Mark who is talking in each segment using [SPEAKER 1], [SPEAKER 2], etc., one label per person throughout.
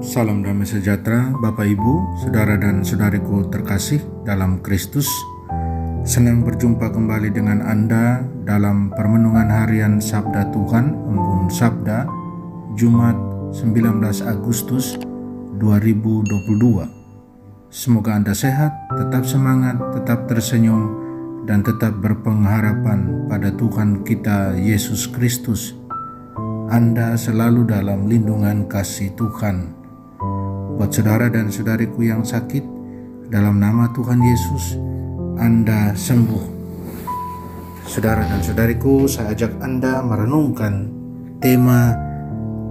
[SPEAKER 1] Salam damai sejahtera Bapak Ibu, Saudara dan Saudariku terkasih dalam Kristus. Senang berjumpa kembali dengan Anda dalam permenungan harian Sabda Tuhan, Embun Sabda, Jumat 19 Agustus 2022. Semoga Anda sehat, tetap semangat, tetap tersenyum, dan tetap berpengharapan pada Tuhan kita Yesus Kristus. Anda selalu dalam lindungan kasih Tuhan. Buat saudara dan saudariku yang sakit, dalam nama Tuhan Yesus, Anda sembuh. Saudara dan saudariku, saya ajak Anda merenungkan tema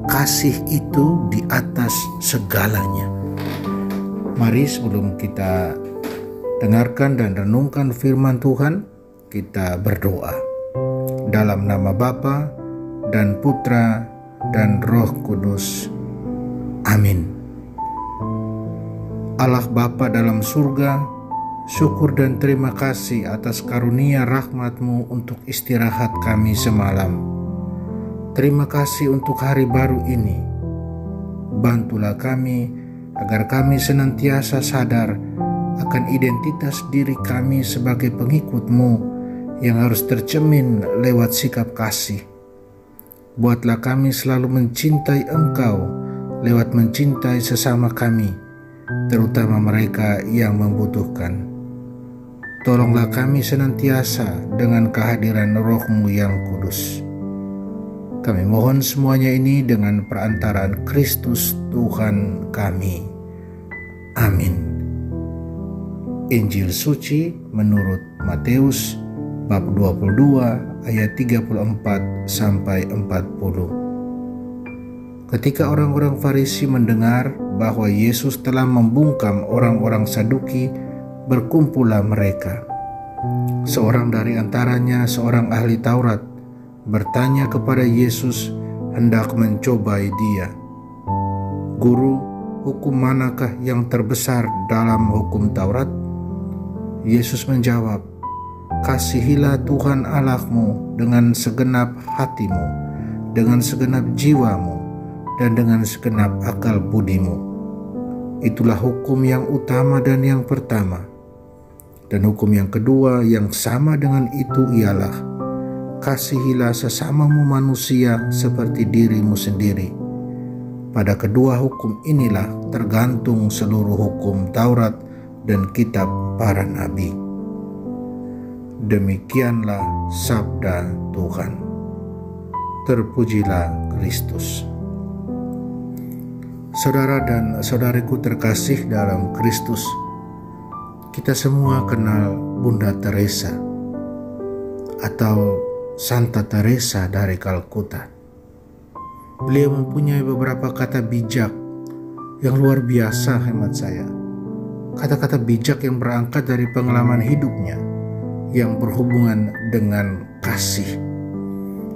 [SPEAKER 1] kasih itu di atas segalanya. Mari sebelum kita dengarkan dan renungkan firman Tuhan, kita berdoa. Dalam nama Bapa dan Putra dan Roh Kudus. Amin. Allah Bapa dalam surga, syukur dan terima kasih atas karunia rahmat-Mu untuk istirahat kami semalam. Terima kasih untuk hari baru ini. Bantulah kami agar kami senantiasa sadar akan identitas diri kami sebagai pengikut-Mu yang harus tercermin lewat sikap kasih. Buatlah kami selalu mencintai Engkau lewat mencintai sesama kami, terutama mereka yang membutuhkan. Tolonglah kami senantiasa dengan kehadiran Roh-Mu yang kudus. Kami mohon semuanya ini dengan perantaraan Kristus Tuhan kami. Amin. Injil suci menurut Matius bab 22 ayat 34 sampai 40. Ketika orang-orang Farisi mendengar bahwa Yesus telah membungkam orang-orang Saduki, berkumpullah mereka. Seorang dari antaranya, seorang ahli Taurat, bertanya kepada Yesus hendak mencobai Dia. Guru, hukum manakah yang terbesar dalam hukum Taurat? Yesus menjawab, kasihilah Tuhan Allahmu dengan segenap hatimu, dengan segenap jiwamu, dan dengan segenap akal budimu. Itulah hukum yang utama dan yang pertama. Dan hukum yang kedua yang sama dengan itu ialah, kasihilah sesamamu manusia seperti dirimu sendiri. Pada kedua hukum inilah tergantung seluruh hukum Taurat dan kitab para nabi. Demikianlah sabda Tuhan. Terpujilah Kristus. Saudara dan saudariku terkasih dalam Kristus, kita semua kenal Bunda Teresa atau Santa Teresa dari Kalkuta. Beliau mempunyai beberapa kata bijak yang luar biasa hemat saya. Kata-kata bijak yang berangkat dari pengalaman hidupnya yang berhubungan dengan kasih,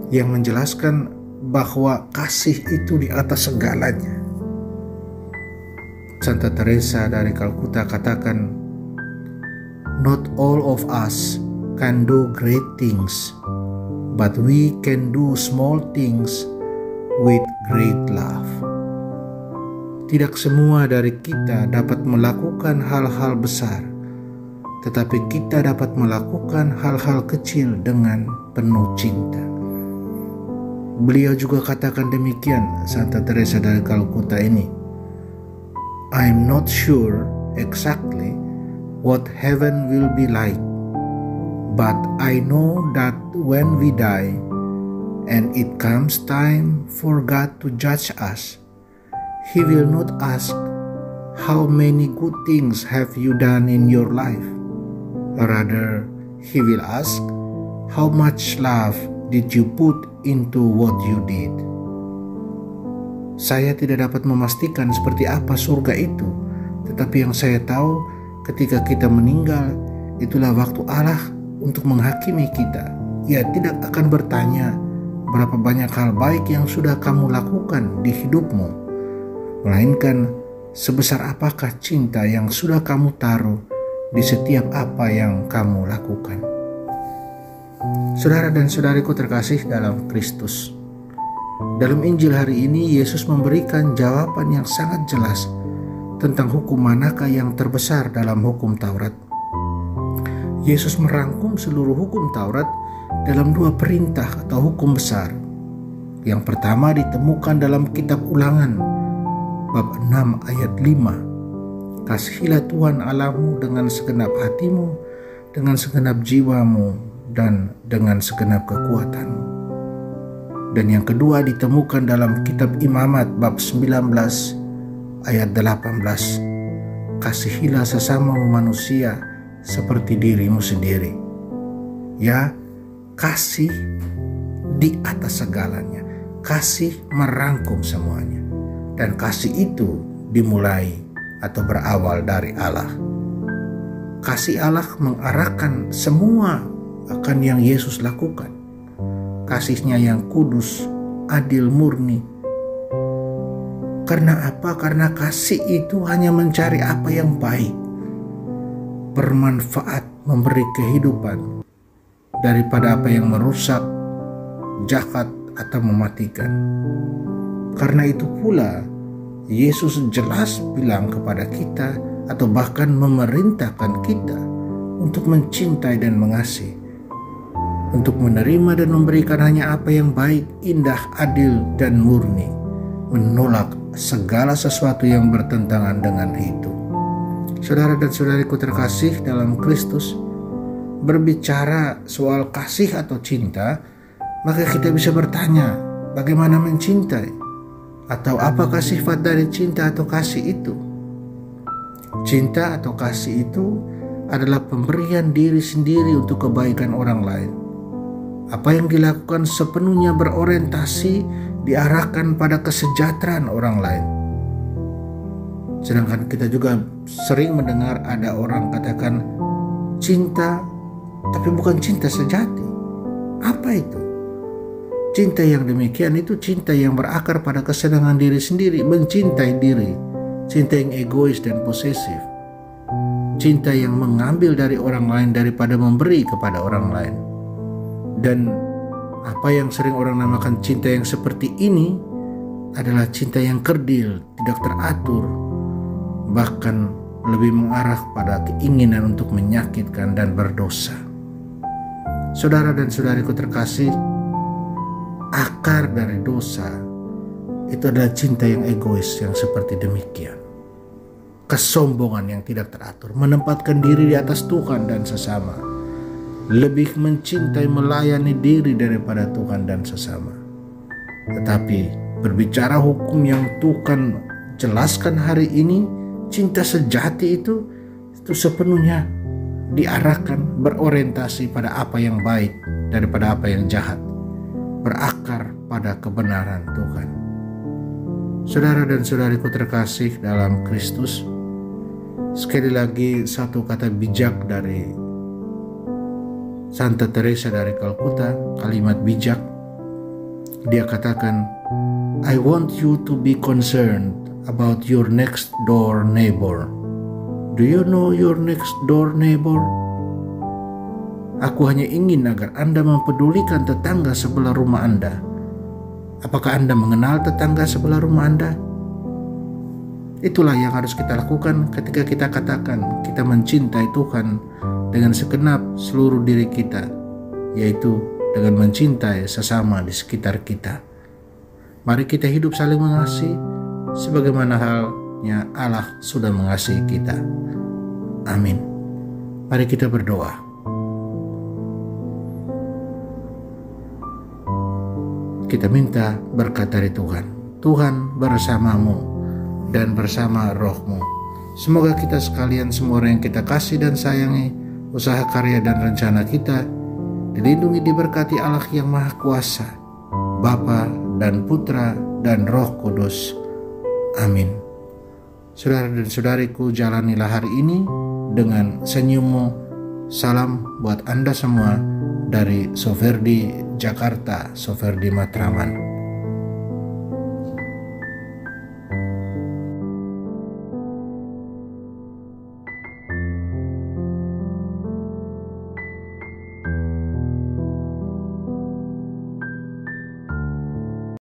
[SPEAKER 1] yang menjelaskan bahwa kasih itu di atas segalanya. Santa Teresa dari Kalkuta katakan, not all of us can do great things, but we can do small things with great love. Tidak semua dari kita dapat melakukan hal-hal besar, tetapi kita dapat melakukan hal-hal kecil dengan penuh cinta. Beliau juga katakan demikian, Santa Teresa dari Kalkuta ini, I'm not sure exactly what heaven will be like, but I know that when we die and it comes time for God to judge us, He will not ask, how many good things have you done in your life? Rather, He will ask, how much love did you put into what you did? Saya tidak dapat memastikan seperti apa surga itu, tetapi yang saya tahu ketika kita meninggal, itulah waktu Allah untuk menghakimi kita. Ia tidak akan bertanya berapa banyak hal baik yang sudah kamu lakukan di hidupmu, melainkan sebesar apakah cinta yang sudah kamu taruh di setiap apa yang kamu lakukan. Saudara dan saudariku terkasih dalam Kristus, Dalam Injil hari ini, Yesus memberikan jawaban yang sangat jelas tentang hukum manakah yang terbesar dalam hukum Taurat. Yesus merangkum seluruh hukum Taurat dalam 2 perintah atau hukum besar. Yang pertama ditemukan dalam kitab Ulangan bab 6 ayat 5. Kasihilah Tuhan Allahmu dengan segenap hatimu, dengan segenap jiwamu, dan dengan segenap kekuatanmu. Dan yang kedua ditemukan dalam kitab Imamat bab 19 ayat 18. Kasihilah sesamamu manusia seperti dirimu sendiri. Ya, kasih di atas segalanya. Kasih merangkum semuanya. Dan kasih itu dimulai atau berawal dari Allah. Kasih Allah mengarahkan semua akan yang Yesus lakukan. Kasihnya yang kudus, adil, murni. Karena apa? Karena kasih itu hanya mencari apa yang baik, bermanfaat, memberi kehidupan, daripada apa yang merusak, jahat, atau mematikan. Karena itu pula Yesus jelas bilang kepada kita, atau bahkan memerintahkan kita untuk mencintai dan mengasihi, untuk menerima dan memberikan hanya apa yang baik, indah, adil, dan murni, menolak segala sesuatu yang bertentangan dengan itu. Saudara dan saudariku terkasih dalam Kristus, berbicara soal kasih atau cinta, maka kita bisa bertanya, bagaimana mencintai? Atau apakah sifat dari cinta atau kasih itu? Cinta atau kasih itu adalah pemberian diri sendiri untuk kebaikan orang lain. Apa yang dilakukan sepenuhnya berorientasi diarahkan pada kesejahteraan orang lain. Sedangkan kita juga sering mendengar ada orang katakan cinta, tapi bukan cinta sejati. Apa itu? Cinta yang demikian itu cinta yang berakar pada kesenangan diri sendiri, mencintai diri, cinta yang egois dan posesif, cinta yang mengambil dari orang lain daripada memberi kepada orang lain. Dan apa yang sering orang namakan cinta yang seperti ini adalah cinta yang kerdil, tidak teratur, bahkan lebih mengarah pada keinginan untuk menyakitkan dan berdosa. Saudara dan saudariku terkasih, akar dari dosa itu adalah cinta yang egois yang seperti demikian. Kesombongan yang tidak teratur, menempatkan diri di atas Tuhan dan sesama, lebih mencintai melayani diri daripada Tuhan dan sesama. Tetapi berbicara hukum yang Tuhan jelaskan hari ini, cinta sejati itu sepenuhnya diarahkan, berorientasi pada apa yang baik daripada apa yang jahat, berakar pada kebenaran Tuhan. Saudara dan saudariku terkasih dalam Kristus, sekali lagi satu kata bijak dari Santa Teresa dari Kalkuta, kalimat bijak. Dia katakan, I want you to be concerned about your next door neighbor. Do you know your next door neighbor? Aku hanya ingin agar Anda mempedulikan tetangga sebelah rumah Anda. Apakah Anda mengenal tetangga sebelah rumah Anda? Itulah yang harus kita lakukan ketika kita katakan kita mencintai Tuhan dengan segenap seluruh diri kita, yaitu dengan mencintai sesama di sekitar kita. Mari kita hidup saling mengasihi sebagaimana halnya Allah sudah mengasihi kita. Amin. Mari kita berdoa. Kita minta berkat dari Tuhan. Tuhan bersamamu dan bersama rohmu. Semoga kita sekalian, semua orang yang kita kasih dan sayangi, usaha karya dan rencana kita dilindungi, diberkati Allah yang Maha Kuasa, Bapa dan Putra dan Roh Kudus. Amin. Saudara dan saudariku, jalanilah hari ini dengan senyummu. Salam buat Anda semua dari Soferdi Jakarta, Soferdi Matraman.